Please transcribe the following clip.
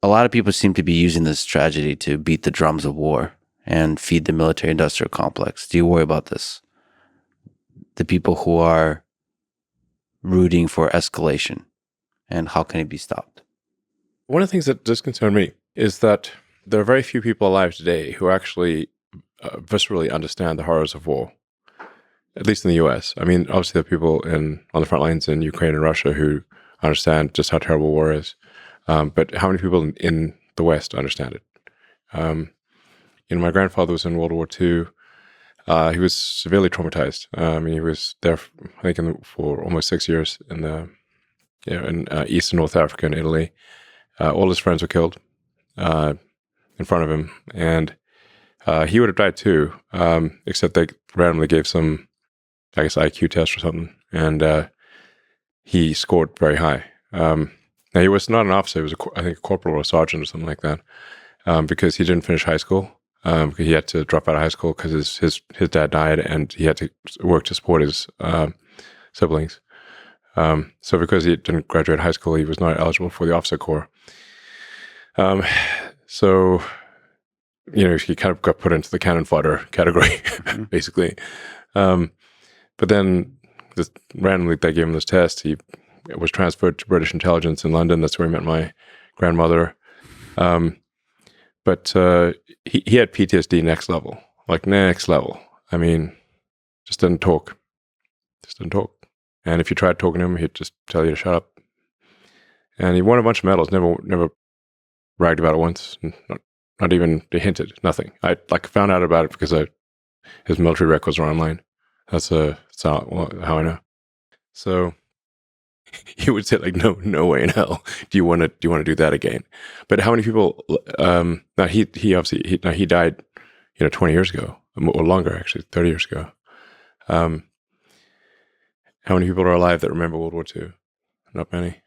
a lot of people seem to be using this tragedy to beat the drums of war and feed the military-industrial complex. Do you worry about this? The people who are rooting for escalation, and how can it be stopped? One of the things that does concern me is that there are very few people alive today who actually viscerally understand the horrors of war, at least in the US. I mean, obviously there are people on the front lines in Ukraine and Russia who understand just how terrible war is. But how many people in the West understand it? My grandfather was in World War II. He was severely traumatized. He was there, I think, for almost 6 years in East and North Africa and Italy. All his friends were killed in front of him, and he would have died too, except they randomly gave some, I guess, IQ test or something, and he scored very high. Now, he was not an officer. He was, I think, a corporal or a sergeant or something like that, because he didn't finish high school. He had to drop out of high school because his dad died, and he had to work to support his siblings. So because he didn't graduate high school, he was not eligible for the officer corps. So, he kind of got put into the cannon fodder category, basically. But then randomly they gave him this test. He was transferred to British intelligence in London. That's where he met my grandmother. But he had PTSD next level. I mean, just didn't talk. And if you tried talking to him, he'd just tell you to shut up. And he won a bunch of medals. Never bragged about it once. Not even hinted. Nothing. I found out about it because his military records were online. That's how I know. So he would say no way in hell. Do you want to do that again? But how many people? Now he obviously he died 20 years ago or longer, actually 30 years ago. How many people are alive that remember World War II? Not many.